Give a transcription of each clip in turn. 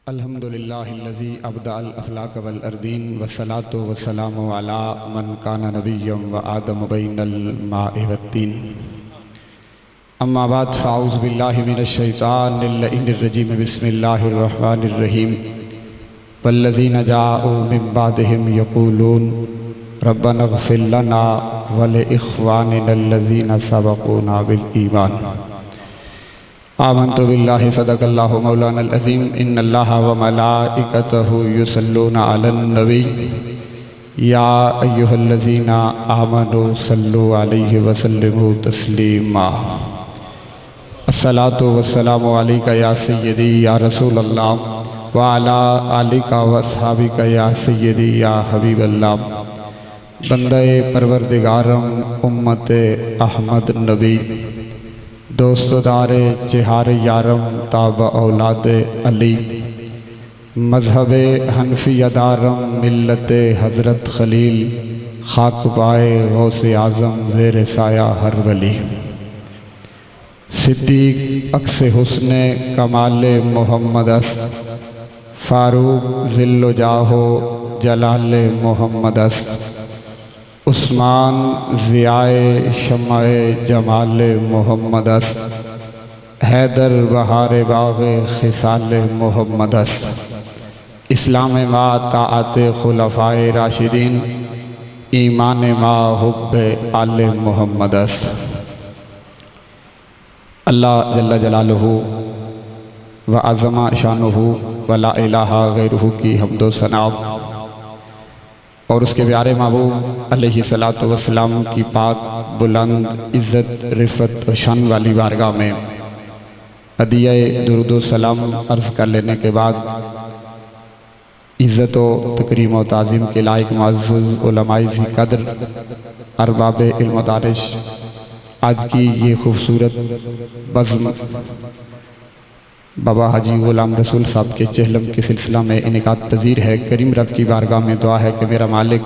अल्हम्दुलिल्लाहिल्लज़ी अब्दअल अफ़लाक वल अर्दीन वस्सलातु वस्सलामु अला मन काना नबिय्यम व आदम बैनल माइ वत्तीन। अम्मा बाद फ़अऊज़ु बिल्लाहि मिनश शैतानिर रजीम बिस्मिल्लाहिर रहमानिर रहीम। वल्लज़ीना जाअू मिन बादिहिम यक़ूलून रब्बना इग़फ़िर लना व लिइख़्वानिनल्लज़ीना सबक़ूना बिल ईमान। आमन्तु बिल्लाहि सदक़ल्लाहु मौलानल अज़ीम। इन्नल्लाहा व मलाइकतहु युसल्लूना अलन नबी या अय्युहल्लज़ीना आमनू सल्लु अलैहि व सल्लिमू तस्लीमा। अस्सलातु वस्सलामु अलैका या सय्यदी या रसूलल्लाह व अला आलिका व अस्हाबिका या सय्यदी या हबीबल्लाह। बंदे परवरदिगारम उम्मते अहमद नबी दोस्तदारे चिहार यारम ताब औलाद अली मज़हब हनफी अदारम मिल्लत हज़रत खलील खाक पाए गौसे आज़म ज़ेर साया हर वली। सिद्दीक़ अक्स हुस्न कमाल मोहम्मदस फ़ारूक ज़िल्लो जाहो जलाल मोहम्मदस उस्मान ज़ियाए शमाए जमाल मोहम्मदस हैदर बहार बाग़ खिसाल मोहम्मदस। इस्लाम मा ताअत खुलफ़ाए राशिदीन ईमान मा हुब्ब आले मोहम्मदस। अल्लाह जल्ल जलालुहु व अज़मा शानुहु व ला इलाहा गैरुहु की हम्दो सना और उसके प्यारे महबूब अलैहिस्सलातु वस्सलाम की पाक बुलंद इज़्ज़त रिफ़त व शान वाली बारगाह में हदिया दुरूद व सलाम अर्ज़ कर लेने के बाद इज़्ज़त व तकरीम व ताज़ीम के लायक मुअज़्ज़ज़ उलमाए ज़ी क़द्र अरबाब इल्म व दानिश, आज की ये खूबसूरत बज़्म बाबा हाजी ग़ुलाम रसूल साहब के चहलम के सिलसिला में इनकाद पज़ीर है। करीम रब की बारगाह में दुआ है कि मेरा मालिक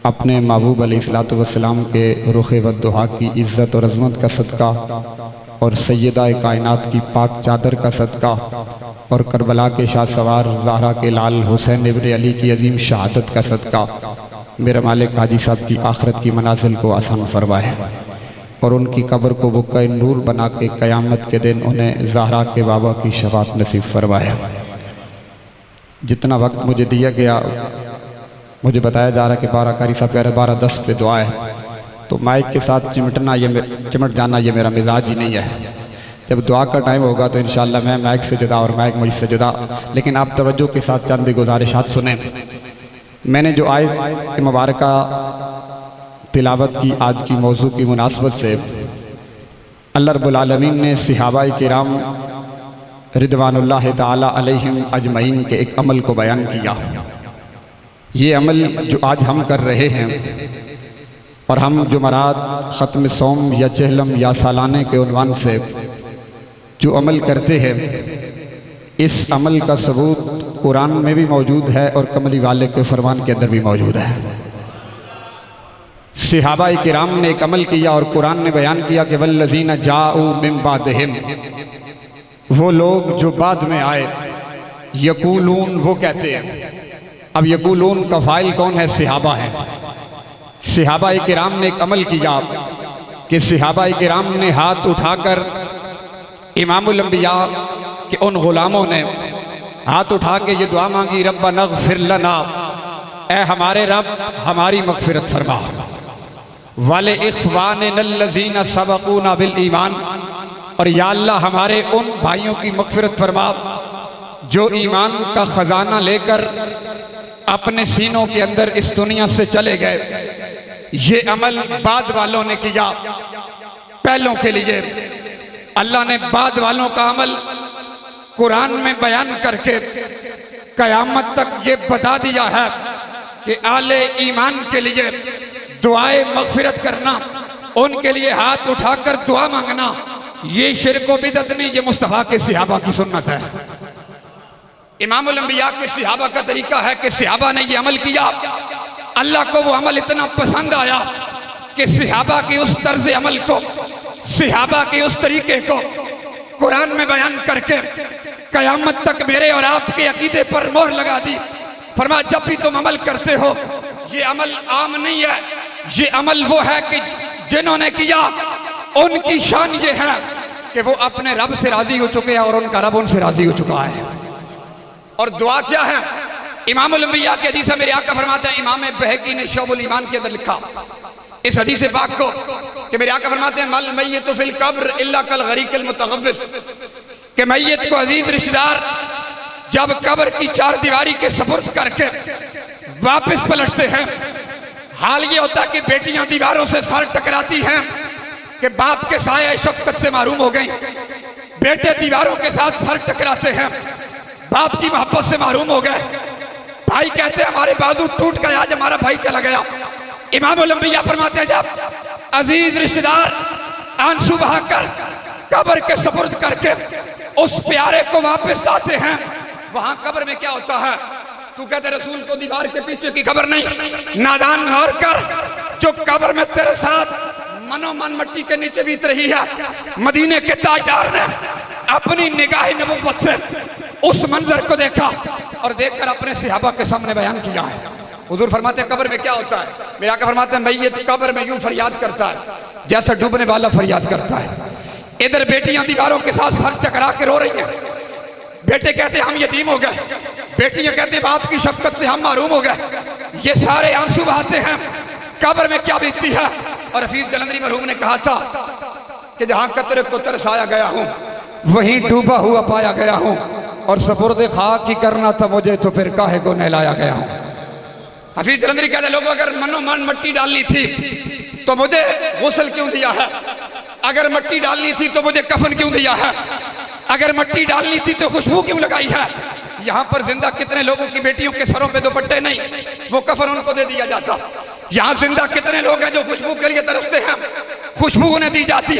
अपने महबूब अलैहिस्सलातु वस्सलाम के रुख़ व दुआ की इज़्ज़त और अज़मत का सदका और सैयदा कायनात की पाक चादर का सदका और करबला के शाह सवार ज़हरा के लाल हुसैन इब्न अली की अजीम शहादत का सदका मेरा मालिक हाजी साहब की आखिरत की मनाज़िल को आसान फरमाए और उनकी कब्र को बुक़्क़ाए नूर बना के क़यामत के दिन उन्हें ज़हरा के बाबा की शफ़ाअत नसीब फरमाए। जितना वक्त मुझे दिया गया, मुझे बताया जा रहा है कि 12 कारी साहब कह रहे 12:10 पे दुआ है, तो माइक के साथ चिमट जाना ये मेरा मिजाज ही नहीं है। जब दुआ का टाइम होगा तो इंशाअल्लाह मैं माइक से जुदा और माइक मुझसे जुदा, लेकिन आप तवज्जो के साथ चंद गुजारिशात सुने। मैंने जो आयत मुबारका तिलावत की आज की मौजू की मुनासबत से अल्लाह रब्बुल आलमीन ने सहाबाए किराम रिदवानुल्लाह ताला अलैहिम अजमईन के एक अमल को बयान किया। ये अमल जो आज हम कर रहे हैं और हम जुमरात ख़त्म सोम या चहलम या सालाने के उन्वान से जो अमल करते हैं, इस अमल का सबूत कुरान में भी मौजूद है और कमली वाले के फरमान के अंदर भी मौजूद है। सहाबाए किराम ने एक अमल किया और कुरान ने बयान किया कि वल्लज़ीना जाऊ मिन बादिहिम, वो लोग जो बाद में आए, यकूलून वो कहते हैं। अब यकूलून का फाइल कौन है? सहाबा है। सहाबाए किराम ने एक अमल किया कि सहाबाए किराम ने हाथ उठाकर इमामुल अंबिया के उन गुलामों ने हाथ उठा के ये दुआ मांगी, रब्बना इग़फ़िर लना, ए हमारे रब हमारी मग़फ़िरत फरमा, वाले इख़्वानिनल्लज़ीना सबक़ूना बिल ईमान, और या अल्लाह हमारे उन भाइयों की मग़फ़िरत फरमा जो ईमान का ख़जाना लेकर अपने सीनों के अंदर इस दुनिया से चले गए। ये अमल बाद वालों ने किया, पहलों के लिए अल्लाह ने बाद वालों का अमल कुरान में बयान करके क़यामत तक ये बता दिया है कि आले ईमान के लिए दुआए मग़फ़िरत करना, उनके लिए हाथ उठाकर दुआ मांगना, ये शिर्क व बिदअत नहीं, ये मुस्तफ़ा के सहाबा की सुन्नत है। इमामुल अंबिया के सहाबा का तरीका है कि सहाबा ने ये अमल किया, अल्लाह को वो अमल इतना पसंद आया कि सहाबा की उस तर्ज़ अमल को, सहाबा के उस तरीके को कुरान में बयान करके कयामत तक मेरे और आपके अकीदे पर मोहर लगा दी। फरमाया जब भी तुम अमल करते हो, ये अमल आम नहीं है, ये अमल वो है कि जिन्होंने किया उनकी शान ये है कि वो अपने रब से राजी हो चुके हैं और उनका रब उनसे राजी हो चुका है। और दुआ क्या है? इमामुल अंबिया की हदीस है, मेरे आका फरमाते हैं, इमाम बहकी ने शोबुल ईमान के अंदर लिखा इस हदीस पाक को कि मेरे आका फरमाते हैं, मल मय्यितु फिल कब्र इल्ला कल गरीकिल मुतगव्विस, कि मैयत को अजीज रिश्तेदार जब कब्र की चार दीवारी के सपुर्द करके वापस पलटते हैं, हाल ये होता है कि बेटियां दीवारों से सर टकराती हैं कि बाप के साया शफकत से मारूम हो गई, बेटे दीवारों के साथ सर टकराते हैं, बाप की मोहब्बत से मारूम हो गए, भाई कहते हैं हमारे बाजू टूट गए, आज हमारा भाई चला गया। इमामुल अंबिया फरमाते हैं जब अजीज रिश्तेदार आंसू बहाकर कब्र के सपुर्द करके उस प्यारे को वापस आते हैं, वहां कब्र में क्या होता है? तू कहते रसूल को दीवार के पीछे की खबर नहीं, नादान गौर कर, जो कब्र में तेरे साथ मनोमन मट्टी के नीचे बीत रही है, मदीने के ताजदार ने अपनी निगाह नबुव्वत से उस मंजर को देखा और देखकर अपने सहाबा के सामने बयान किया है। हुजूर फरमाते हैं कब्र में क्या होता है? मेरे आका फरमाते हैं मैयत कब्र में यूं फरियाद करता है जैसा डूबने वाला फरियाद करता है। इधर बेटियां दीवारों के साथ सर टकरा के रो रही हैं, बेटे कहते हम यतीम हो गए, बेटियां कहते बाप की शफकत से हम महरूम हो गए, ये सारे आंसू बहाते हैं, कब्र में क्या बीतती है। और हफीज जलंधरी मरहूम ने कहा था कि जहां कतरे को तरसाया गया हूं वहीं डूबा हुआ पाया गया हूं, और सपुर्द खाक ही करना था मुझे तो फिर काहे को नहलाया गया हूं। हफीज जलंधरी कहते लोगों अगर मनो मन मट्टी डालनी थी तो मुझे गुस्ल क्यों दिया है, अगर मट्टी डालनी थी तो मुझे कफन क्यों दिया है, अगर मट्टी डालनी थी तो खुशबू क्यों लगाई है। यहाँ पर जिंदा कितने लोगों की बेटियों के सरों पे दुपट्टे नहीं, वो कफन उनको दे दिया जाता। यहाँ जिंदा कितने लोग हैं जो खुशबू के लिए तरसते हैं, खुशबू उन्हें दी जाती।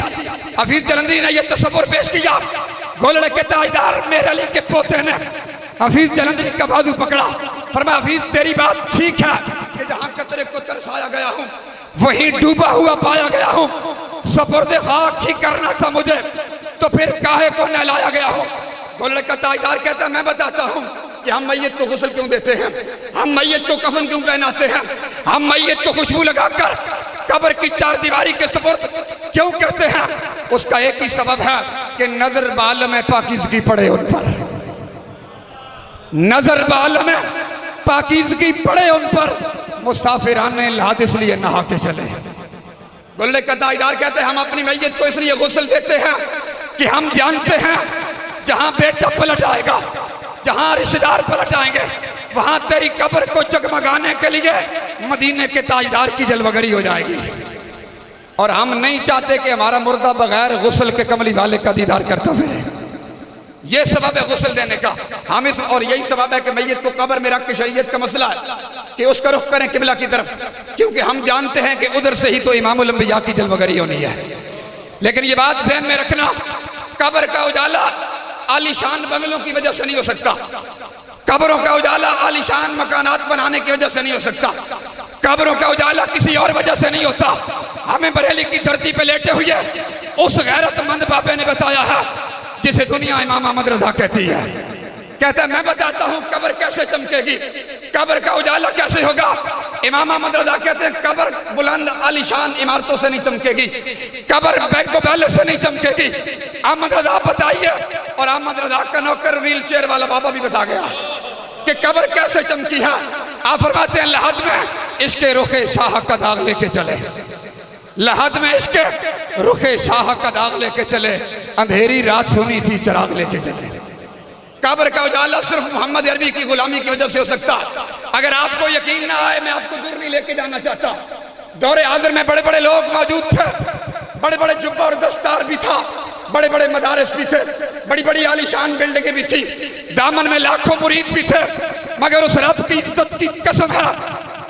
हफीज जलंधरी ने यह तस्वुर पेश किया, गोलड़े के ताजदार मेरे अली के पोते ने हफीज जलंधरी का बाजू पकड़ा, फरमाया हफीज तेरी बात ठीक है कि जहाँ कतरे को तरसाया गया हूँ वहीं डूबा हुआ पाया गया हूँ, सपुर्द खाक ही करना था मुझे तो फिर काहे को नहलाया गया हूँ। गोलड़े का ताजदार कहता है मैं बताता हूँ कि हम मैयत को गुस्ल क्यों देते हैं, हम मैयत को कफन क्यों पहनाते हैं, हम मैयत को खुशबू लगाकर कब्र की चार दीवारी के सपुर्द क्यों करते हैं। उसका एक ही सबब है कि नजर बाल में पाकीज़गी पड़े उन पर, नजर बाल में पाकीज़गी पड़े उन पर, मुसाफिराने लाद इसलिए नहा के चले। गोलड़े का ताजदार कहते हैं हम अपनी मैयत को इसलिए गुस्ल देते हैं कि हम जानते हैं जहां बेटा पलट आएगा, जहां रिश्तेदार पलट आएंगे, वहां तेरी कब्र को जगमगाने के लिए मदीने के ताजदार की जलवगरी हो जाएगी। और हम नहीं चाहते कि हमारा मुर्दा बगैर गुस्ल के कमली वाले का दीदार करता फिरे। ये सबब है गुस्ल देने का हम इस, और यही सबब है कि मैयत को कब्र में रख के शरीयत का मसला है कि उसका रुख करें किबला की तरफ, क्योंकि हम जानते हैं कि उधर से ही तो इमामुल अंबिया की जलवगरी होनी है। लेकिन ये बात ज़हन में रखना, कब्र का उजाला आलीशान बंगलों की वजह से नहीं हो सकता, कब्रों का उजाला आलीशान मकानात बनाने की वजह से नहीं हो सकता, कब्रों का उजाला किसी और वजह से नहीं होता। हमें बरेली की धरती पे लेटे हुए उस गैरतमंद बाबे ने बताया है जिसे दुनिया इमाम अहमद रजा कहती है। कहता है मैं बताता हूँ कब्र कैसे चमकेगी, कब्र का उजाला कैसे होगा। इमाम अहमद रजा कहते हैं कब्र बुलंद आलीशान इमारतों से नहीं चमकेगी, कब्र बैंक बैलेंस से नहीं चमकेगी। अहमद रजा बताइए, और अहमद रजा का नौकर व्हील चेयर वाला बाबा भी बता गया कि कब्र कैसे चमकी है। आप फरमाते हैं लहद में इसके रुखे शाह का दाग लेके चले, लहद में इसके रुखे शाह का दाग लेके चले, अंधेरी रात सुनी थी चराग लेके चले। कब्र का उजाला सिर्फ मोहम्मद अरबी की गुलामी की वजह से हो सकता। अगर आपको यकीन ना आए, मैं आपको दूर नहीं लेके जाना चाहता, दौरे हाजिर में बड़े बड़े लोग मौजूद थे, बड़े बड़े जुब्बा और दस्तार भी था, बड़े बड़े मदारिस भी थे, बड़ी बड़ी आलीशान बिल्डिंगें भी थी, दामन में लाखों मुरीद भी थे, मगर उस रब की इज्जत की कसम है,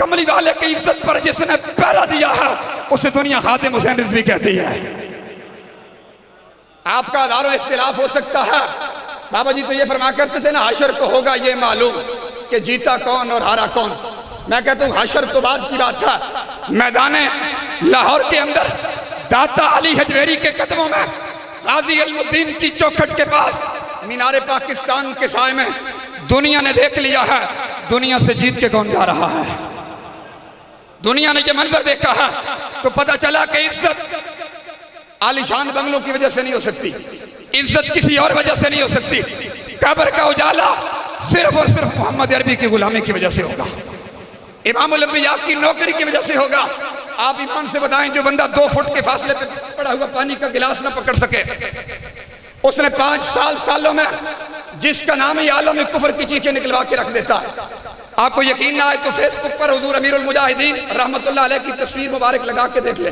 कमली वाले की इज्जत पर जिसने पहरा दिया है उसे दुनिया खातिम हुसैन रिजवी कहती है। आपका हजारों इख्तिलाफ हो सकता है, बाबा जी तो ये फरमा करते थे ना हशर को होगा ये मालूम कि जीता कौन और हारा कौन। मैं कहता हूँ हशर तो बाद की बात है। मैदान लाहौर के अंदर दाता अली हजवेरी के कदमों में गाजी अलमुद्दीन की चौखट के पास मीनारे पाकिस्तान के साए में दुनिया ने देख लिया है दुनिया से जीत के कौन जा रहा है। दुनिया ने ये मंजर देखा है तो पता चला कि इज्जत आलीशान बंगलों की वजह से नहीं हो सकती, इज्जत किसी और वजह से नहीं हो सकती। कब्र का उजाला सिर्फ और सिर्फ मोहम्मद अरबी की गुलामी की वजह से होगा, इमामुल अंबिया की नौकरी की वजह से होगा। आप ईमान से बताएं, जो बंदा 2 फुट के फासले पे पड़ा हुआ पानी का गिलास ना पकड़ सके, उसने 5 सालों में जिसका नाम ही आलम कुफर की चीखें निकलवा के रख देता है। आपको यकीन ना आए तो फेसबुक पर हुजूर अमीरुल मुजाहिदीन रहमतुल्लाह अलैह की तस्वीर मुबारक लगा के देख ले,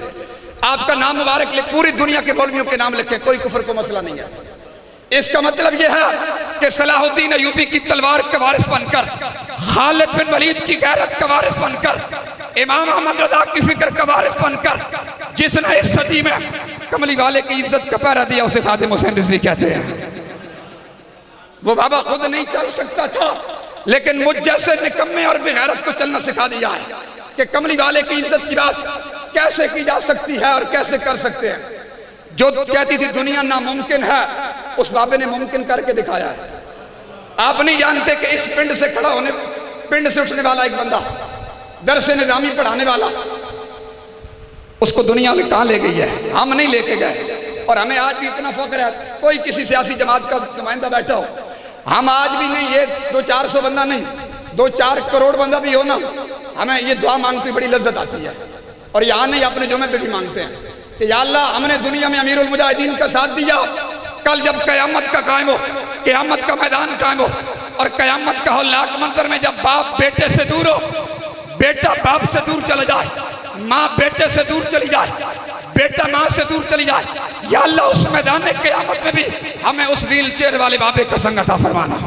आपका नाम मुबारक ले, पूरी दुनिया के मौलवियों के नाम लिखे, कोई कुफर को मसला नहीं है। इसका मतलब यह है कि सलाहुद्दीन अयूबी की तलवार का वारिस बनकर, खालिद बिन वलीद की गैरत का वारिस बनकर, इमाम अहमद रजा की फिक्र का वारिस बनकर, जिसने इस सदी में कमली वाले की इज्जत का पहरा दिया, उसे खादिम हुसैन रिजवी कहते हैं। वो बाबा खुद नहीं चल सकता था, लेकिन मुझ जैसे निकम्मे और बेगैरत को चलना सिखा दिया है कि कमली वाले की इज्जत की बात कैसे की जा सकती है और कैसे कर सकते हैं। जो कहती थी दुनिया नामुमकिन है, उस बाबे ने मुमकिन करके दिखाया है। आप नहीं जानते कि इस पिंड से खड़ा होने, पिंड से उठने वाला एक बंदा, दरसे निजामी पढ़ाने वाला, उसको दुनिया में कहां ले गई है, हम नहीं लेके गए। और हमें आज भी इतना फख्र है, कोई किसी सियासी जमात का नुमाइंदा बैठा हो, हम आज भी नहीं, ये 200-400 बंदा नहीं, 2-4 करोड़ बंदा भी हो ना, हमें ये दुआ मांगती बड़ी लज्जत आती है। और यहाँ नहीं, अपने जुमे पे भी मांगते हैं कि या अल्लाह हमने दुनिया में अमीरुल मुजाहिदीन का साथ दिया, कल जब कयामत का कायम हो, कयामत का मैदान कायम हो और कयामत का हौलनाक मंजर में जब बाप बेटे से दूर हो, बेटा बाप से दूर चला जाए, माँ बेटे से दूर चली जाए, बेटा माँ से दूर चली जाए, या अल्लाह उस मैदान कयामत में भी हमें उस व्हील चेयर वाले बाबे का संग अता फरमाना।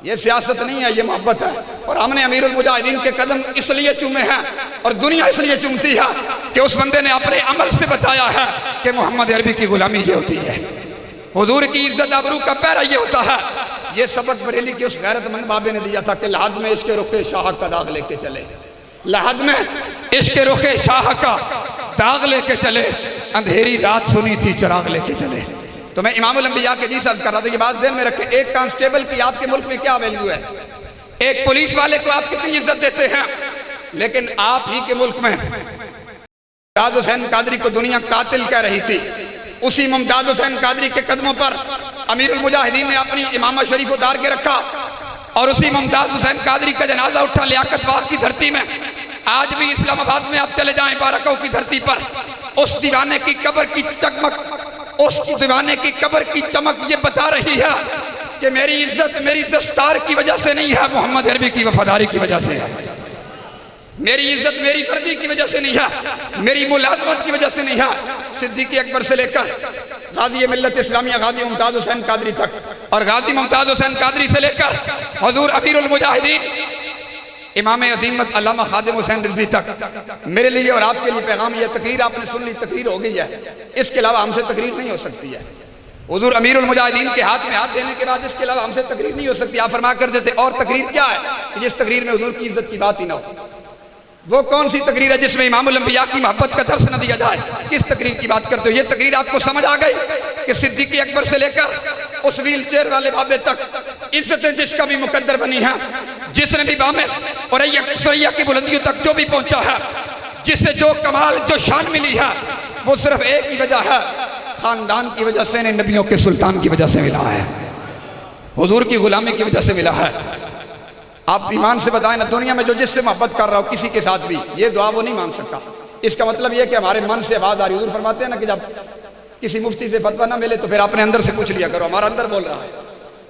ये सियासत नहीं है, ये मोहब्बत है। और हमने अमीरुल मुजाहिदीन के कदम इसलिए चूमे हैं और दुनिया इसलिए चूमती है कि उस बंदे ने अपने अमल से बताया है कि मोहम्मद अरबी की गुलामी ये होती है, हुजूर की इज्जत आबरू का पैरा ये होता है। ये सबक बरेली के उस गैरतमंद बाबे ने दिया था कि लहद में इसके रुखे शाह का दाग लेके चले, लहद में इसके रुखे शाह का दाग लेके चले, अंधेरी रात सुनी थी चराग लेके चले। तो मैं इमामुल अंबिया के जी सर्ज कर रहा था, ये बात ज़हन में रखें। एक कांस्टेबल की आपके मुल्क में क्या वैल्यू है, एक पुलिस वाले को आप कितनी इज्जत देते हैं, लेकिन आप ही के मुल्क में मुमताज हुसैन कादरी को दुनिया कातिल कह रही थी, उसी मुमताज हुसैन कादरी के कदमों पर अमीरुल मुजाहिदीन ने अपनी इमामा शरीफ उतार के रखा और उसी मुमताज हुसैन कादरी का जनाजा उठा लियाकत बाग की धरती में। आज भी इस्लामाबाद में आप चले जाएं, बारकाऊ की धरती पर, उस दीवाने की कब्र की चकमक, उसकी दीवाने की कब्र की चमक ये बता रही है कि मेरी इज्जत मेरी दस्तार की वजह से नहीं है, मोहम्मद अरबी की वफादारी की वजह से है। मेरी इज्जत मेरी फर्जी की वजह से नहीं है, मेरी मुलाजमत की वजह से नहीं है। सिद्दीक़ अकबर से लेकर गाजी मिल्लत इस्लामिया गाजी मुमताज हुसैन कादरी तक, और गाजी मुमताज हुसैन कादरी से लेकर हुजूर अमीरुल मुजाहिदीन इमाम अज़ीमत अल्लामा खादिम हुसैन रिजवी तक, मेरे लिए और आपके लिए पैगाम यह, तकरीर आपने सुन ली, तकरीर हो गई है, इसके अलावा हमसे तकरीर नहीं हो सकती है। हुजूर अमीरुल मुजाहिदीन के हाथ में हाथ देने के बाद इसके अलावा हमसे तकरीर नहीं हो सकती। आप फरमा कर देते और तकरीर क्या है कि जिस तकरीर में हुजूर की इज्जत की बात ही ना हो। वो कौन सी तकरीर है जिसमें इमामुल अंबिया की मोहब्बत का दर्स न दिया जाए? किस तकरीर की बात करते हो? ये तकरीर आपको समझ आ गई कि सिद्दीक़ अकबर से लेकर उस व्हील चेयर वाले बाबे तक इज्जतें जिसका भी मुकद्दर बनी है, जिसने भी बामे और सरैया की बुलंदियों तक जो भी पहुंचा है, जिससे जो कमाल जो शान मिली है, वो सिर्फ एक ही वजह है, खानदान की वजह से, नबियों के सुल्तान की वजह से मिला है, हुजूर की गुलामी की वजह से मिला है। आप ईमान से बताएं ना, दुनिया में जो जिससे मोहब्बत कर रहा हो किसी के साथ भी, ये दुआ वो नहीं मांग सकता। इसका मतलब ये कि हमारे मन से आवाज आ रही, हुजूर फरमाते हैं ना कि जब किसी मुफ्ती से फतवा ना मिले तो फिर अपने अंदर से पूछ लिया करो, हमारा अंदर बोल रहा है,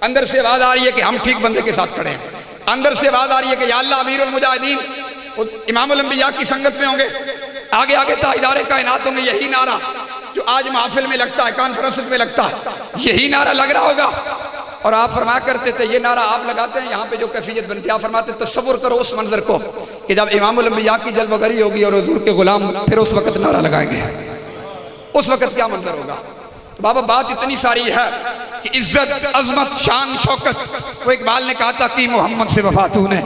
अंदर से आवाज आ रही है कि हम ठीक बंदे के साथ खड़े हैं, अंदर से आवाज आ रही है कि या अल्लाह अमीरुल मुजाहिदीन इमामुल अंबिया की संगत में होंगे, आगे आगे ताइदारे कायनात होंगे। यही नारा जो आज महफिल में लगता है, कॉन्फ्रेंस में लगता है, यही नारा लग रहा होगा। और आप फरमा करते थे, ये नारा आप लगाते हैं, यहाँ पे जो कैफियत बनती है, आप फरमाते तसव्वुर करो उस मंजर को कि जब इमामुल अंबिया की जलवगरी होगी और हुजूर के गुलाम फिर उस वक्त नारा लगाएंगे, उस वक्त क्या मंजर होगा। तो बाबा बात इतनी सारी है कि इज्जत, अजमत, शान, शौकत, वो इकबाल ने कहा था कि मोहम्मद से वफा तूने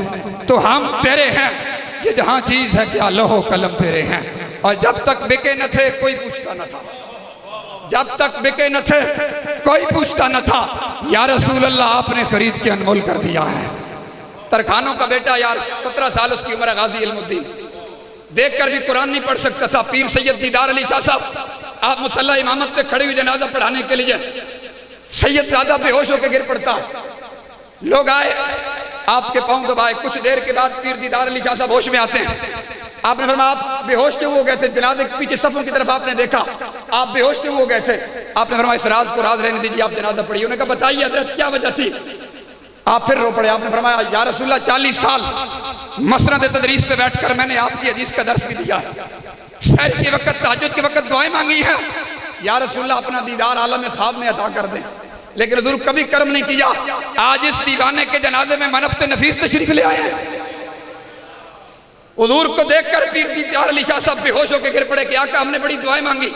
तो हम तेरे हैं, ये जहाँ चीज है क्या लोहो कलम तेरे हैं। और जब तक बिके न थे कोई पूछता न था, जब तक बिके न थे कोई पूछता न था, या रसूल अल्लाह आपने खरीद के अनमोल कर दिया है। तरखानों का बेटा यार 17 साल उसकी उम्र, गाजी इल्मुद्दीन, देखकर भी कुरान नहीं पढ़ सकता था। पीर सैयद दीदार अली शाह साहब आप मुसल्ला इमामत पे खड़े हुए जनाजा पढ़ाने के लिए, सैयद ज़्यादा बेहोश होकर गिर पड़ता। लोग आए, आपके पांव दबाए, कुछ देर के बाद पीर दीदार अली शाह साहब होश में आते हैं। आपने फरमाया आप बेहोश क्यों हो गए थे? जनाजे के पीछे सफों की तरफ आपने देखा, आप बेहोश क्यों हो गए थे? आपने फरमाया इस राज को राज रहने दीजिए, आप जनाजा पढ़िए। उन्होंने कहा बताइए हज़रत क्या वजह थी? आप फिर रो पड़े। आपने फरमाया या रसूलल्लाह 40 साल मसनद तदरीस पे बैठकर मैंने आपकी हदीस का दर्स भी दिया है, सहर के वक्त तहज्जुद के वक्त दुआएं मांगी है, या रसूलल्लाह अपना दीदार आलम ख्वाब में अता कर दें, लेकिन हुजूर कभी कर्म नहीं किया। आज इस दीवाने के जनाजे में मनफ से नफीस तशरीफ ले आए हैं। हुजूर को देखकर पीर दीदार अली शाह साहब बेहोश होकर गिर पड़े कि आका हमने बड़ी दुआएं मांगी,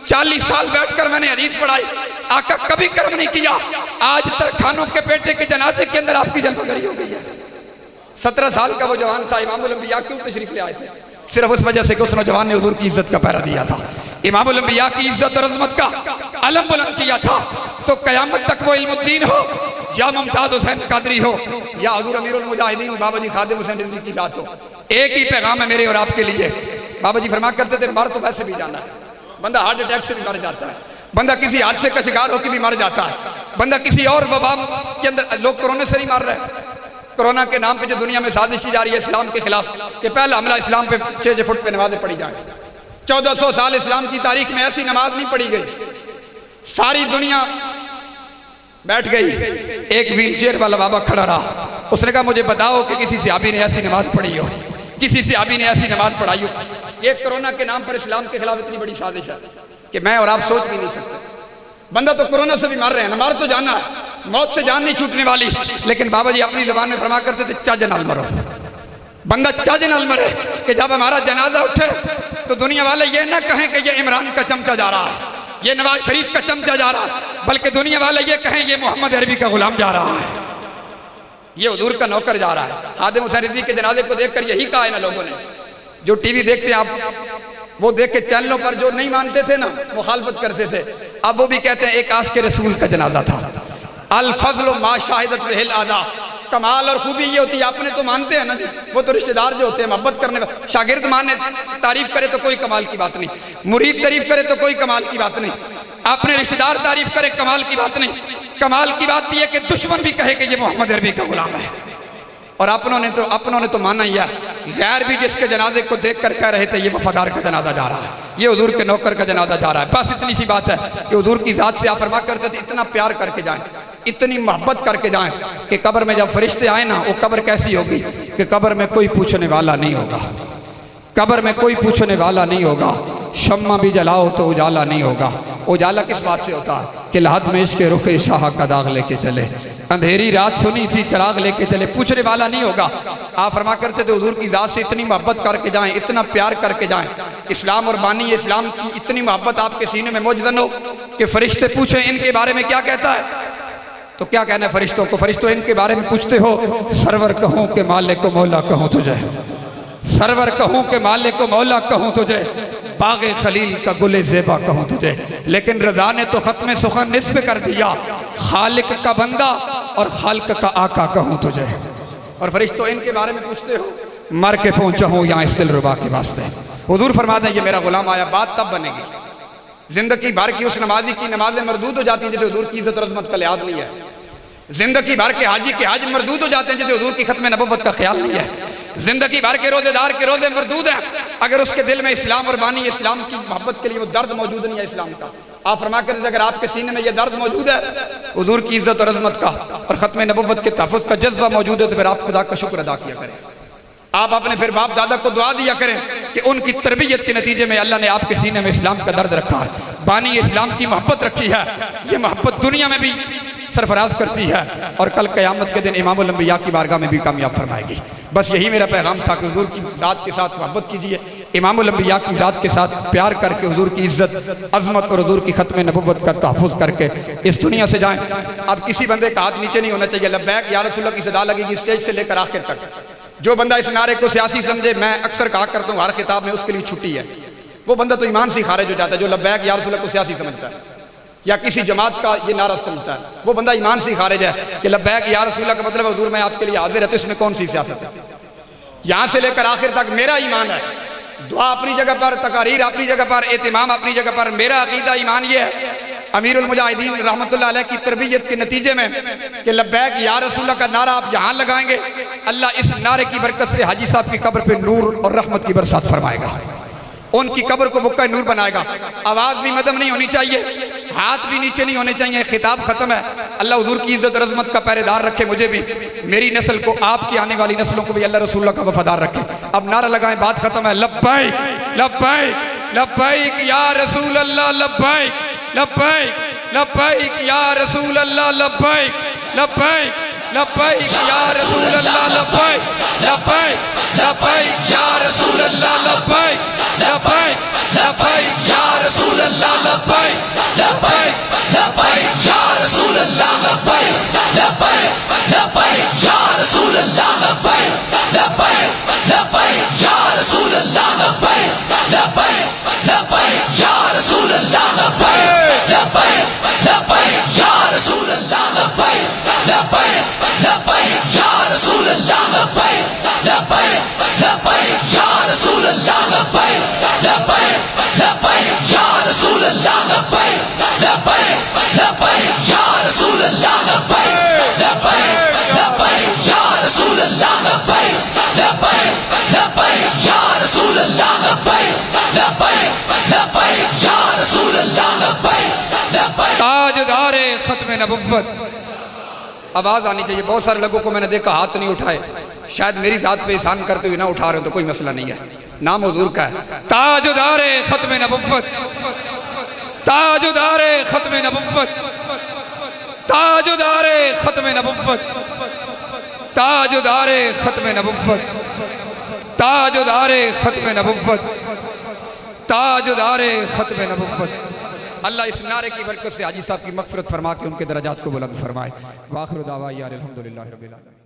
40 साल बैठकर मैंने हदीस पढ़ाई, आका कभी कर्म नहीं किया। आज तरखानों के बेटे के जनाजे के अंदर आपकी जलवगरी हो गई है। 17 साल का वो जवान था, इमामुल अंबिया क्यों तशरीफ ले आए थे? सिर्फ उस वजह से कि उस नौजवान ने हुजूर की इज्जत का पहरा दिया था, इमामुल अंबिया की इज्जत और अजमत का अलम बुलंद किया था। तो कयामत तक वो इल्मुद्दीन हो, या मुमताज हुसैन कादरी हो, या हुजूर अमीरुल मुजाहिदीन बाबा जी खादिम हुसैन रिजवी की जात हो, एक ही पैगाम है मेरे और आपके लिए। बाबा जी फरमा करते थे मर तो वैसे भी जाना है, बंदा हार्ट अटैक से भी मर जाता है, बंदा किसी हादसे का शिकार होकर भी मर जाता है, बंदा किसी और वबा के अंदर, लोग कोरोना से नहीं मर रहे। कोरोना के नाम पे जो दुनिया में साजिश की जा रही है इस्लाम के खिलाफ कि पहला हमला इस्लाम पे 6 फुट पे नमाजें पढ़ी जाए। 1400 साल इस्लाम की तारीख में ऐसी नमाज नहीं पढ़ी गई, सारी दुनिया बैठ गई। एक व्हीलचेयर वाला बाबा खड़ा रहा, उसने कहा मुझे बताओ कि किसी सहाबी ने ऐसी नमाज पढ़ी हो, किसी सहाबी ने ऐसी नमाज पढ़ाई हो। ये कोरोना के नाम पर इस्लाम के खिलाफ इतनी बड़ी साजिश है कि मैं और आप सोच भी नहीं सकते। बंदा तो कोरोना से भी मर रहे हैं, नमाज तो जाना है, मौत से जान नहीं छूटने वाली, लेकिन बाबा जी अपनी जुबान में फरमा करते थे चज नाल मरो। बंदा चज नाल मरे कि जब हमारा जनाजा उठे तो दुनिया वाले ये ना कहें कि ये इमरान का चमचा जा रहा है, ये नवाज शरीफ का चमचा जा रहा है, बल्कि दुनिया वाले ये कहें ये मोहम्मद अरबी का गुलाम जा रहा है, ये हुजूर का नौकर जा रहा है। खादिम हुसैन रिजवी के जनाजे को देखकर यही कहा है ना लोगों ने। जो टीवी देखते आप, वो देख के चैनलों पर जो नहीं मानते थे ना, मुखालफत करते थे, अब वो भी कहते हैं एक आशिक रसूल का जनाजा था। अल फज़्ल मा शाहिदत बिहिल आदा, कमाल और खूबी ये होती है, आपने तो मानते हैं ना जी, वो तो रिश्तेदार जो होते हैं मोहब्बत करने वाले, शागिर्द माने तारीफ करे तो कोई कमाल की बात नहीं, मुरीद तारीफ करे तो कोई कमाल की बात नहीं, अपने रिश्तेदार तारीफ करे कमाल की बात नहीं। कमाल की बात यह है कि दुश्मन भी कहे कि ये मोहम्मद अरबी का गुलाम है। और अपनों ने तो माना ही है। गैर भी जिसके जनाजे को देख कर कह रहे थे ये वफादार का जनाजा जा रहा है, ये हुजूर के नौकर का जनाजा जा रहा है। बस इतनी सी बात है कि हुजूर की जात से आप फरमा करते थे इतना प्यार करके जाएं, इतनी मोहब्बत करके जाएं कि कब्र में जब फरिश्ते आए ना, वो कब्र कैसी होगी कि कब्र में कोई पूछने वाला नहीं होगा, कब्र में कोई पूछने वाला नहीं होगा। शम्मा भी जलाओ तो उजाला नहीं होगा। उजाला किस बात से होता है कि लहद में इसके रुखे शाह का दाग लेके चले, अंधेरी रात सुनी थी चराग लेके चले, पूछने वाला नहीं होगा। आप फरमा करते थे हुजूर की जात से इतनी मोहब्बत करके जाएं, इतना प्यार करके जाएं, इस्लाम और बानी इस्लाम की इतनी मोहब्बत आपके सीने में मौजूद हो कि फरिश्ते पूछें इनके बारे में क्या कहता है, तो क्या कहना है फरिश्तों को? फरिश्तों इनके बारे में पूछते हो, सरवर कहूँ के मालिक को मौला कहूँ तुझे, सरवर कहूँ के मालिक को मौला कहूँ तुझे, बाग़े खलील का गुले ज़ेबा कहूँ तुझे। लेकिन रज़ा ने तो ख़त्म सुखन निस्ब कर दिया, खालिक का बंदा और खालिक का आका कहूँ तुझे। और फरिश्तों इनके बारे में पूछते हो, मर के पहुँचा हूँ यहाँ इस दिलरुबा के वास्ते। हुजूर फरमाते हैं ये मेरा गुलाम आया, बात तब बनेगी जिंदगी भर की उस नमाजी की नमाजें मरदूद हो जाती हैं जिसे हुजूर की इज्जत और अज़मत का लिहाज नहीं है। जिंदगी भर के हाजी मरदूद हो जाते हैं जिसे हुजूर की खत्म नबुव्वत का ख्याल नहीं है। जिंदगी भर के रोजेदार के रोजे मरदूद हैं अगर उसके दिल में इस्लाम और बानी इस्लाम की मोहब्बत के लिए वो दर्द मौजूद नहीं है इस्लाम का। आप फरमा कर अगर आपके सीने में ये दर्द मौजूद है हुजूर की इज्जत और अज़मत का और खत्म नबुव्वत के तहफ़्फ़ुज़ का जज्बा मौजूद है, तो फिर आप खुदा का शुक्र अदा किया करें। आप अपने फिर बाप दादा को दुआ दिया करें कि उनकी तरबियत के नतीजे में अल्लाह ने आपके सीने में इस्लाम का दर्द रखा है, बानी इस्लाम की मोहब्बत रखी है। ये मोहब्बत दुनिया में भी सरफराज करती है और कल क़यामत के दिन इमामुल अंबिया की बारगाह में भी कामयाब फरमाएगी। बस यही मेरा पैगाम था कि हुजूर की ज़ात के साथ मोहब्बत कीजिए, इमामुल अंबिया की ज़ात के साथ प्यार करके हुजूर की इज्जत अज़मत और हुजूर की खत्म नबुव्वत का तहफ़्फ़ुज़ करके इस दुनिया से जाएं। अब किसी बंदे का हाथ नीचे नहीं होना चाहिए। लब्बैक या रसूलल्लाह की सदा लगेगी स्टेज से लेकर आखिर तक। जो बंदा इस नारे को सियासी समझे, मैं अक्सर कहा करता हूँ हर खिताब में, उसके लिए छुट्टी है। वो बंदा तो ईमान से खारिज हो जाता है जो लब्बैक या रसूलल्लाह को सियासी समझता है। या किसी जमात का ये नारा सुनता है, वो बंदा ईमान से खारिज है कि लब्बैक या रसूलल्लाह का मतलब हुजूर मैं आपके लिए हाजिर है, तो इसमें कौन सी सियासत है? यहाँ से लेकर आखिर तक मेरा ईमान है, दुआ अपनी जगह पर, तकारीर अपनी जगह पर, एहतिमाम अपनी जगह पर। मेरा अकीदा ईमान ये है, अमीरुल मुजाहिदीन रहमतुल्लाह अलैह की तरबियत के नतीजे में कि लब्बैक या रसूलल्लाह का नारा आप यहाँ लगाएंगे, अल्लाह इस नारे की बरकत से हाजी साहब की कब्र पे नूर और रहमत की बरसात फरमाएगा, उनकी कब्र को मुक्का नूर बनाएगा। आवाज़ भी मदम नहीं होनी चाहिए, हाथ भी नीचे नहीं होने चाहिए, खिताब खत्म है। अल्लाह हुजूर की इज्जत और अजमत का पहरेदार रखे, मुझे भी, मेरी नस्ल को, आपकी आने वाली नस्लों को भी अल्लाह रसूलुल्लाह का वफादार रखे। अब नारा लगाएं, बात खत्म है। लब्बैक लब्बैक लब्बैक या रसूल अल्लाह, लब्बैक लब्बैक लब्बैक या रसूल अल्लाह, लब्बैक लब्बैक लब्बैक या रसूल अल्लाह, लब्बैक लब्बैक लब्बैक या रसूल अल्लाह, लब्बैक लब्बैक लब्बैक या रसूल अल्लाह, लब्बैक लब्बैक लब्बैक या रसूल अल्लाह, लब्बैक लब्बैक लब्बैक या रसूल अल्लाह, लब्बैक लब्बैक लब्बैक या रसूल अल्लाह, लब्बैक लब्बैक लब्बैक या रसूल अल्लाह, लब्बैक लब्बैक लब्बैक या रसूल अल्लाह, लब्बैक लब्बैक लब्बैक या रसूल अल्लाह, लब्बैक लब्बैक लब्बैक या रसूल अल्लाह, लब्बैक लब्बैक लब्बैक या रसूल अल्लाह, लब्बैक लब्बैक लब्बैक या रसूल अल्लाह, लब्बैक लब्बैक लब्बैक या रसूल अल्लाह, लब्बैक लब्बैक लब्बैक या रसूल अल्लाह, लब्बैक लब्बैक लब्बैक या रसूल अल्लाह, लब्बैक लब्बैक। ताजदारे खत्म नबुव्वत, आवाज आनी चाहिए। बहुत सारे लोगों को मैंने देखा हाथ नहीं उठाए, शायद मेरी जात पे एहसान करते हुए ना उठा रहे हो तो कोई मसला नहीं है, नाम हुजूर का है। ताजदारे खत्म नबुव्वत, ताजदारे खत्म नबुव्वत, ताजदारे खत्म नबुव्वत, ताजदारे खत्म नबुव्वत, ताजदारे खत्म नबुव्वत, ताजदारे खत्म नबुव्वत। अल्लाह इस नारे की बरकत से हाजी साहब की मगफिरत फरमा के उनके दरजात को बुलंद फरमाए। वाखिर दावा यार अल्हम्दुलिल्लाहि रब्बिल आलमीन।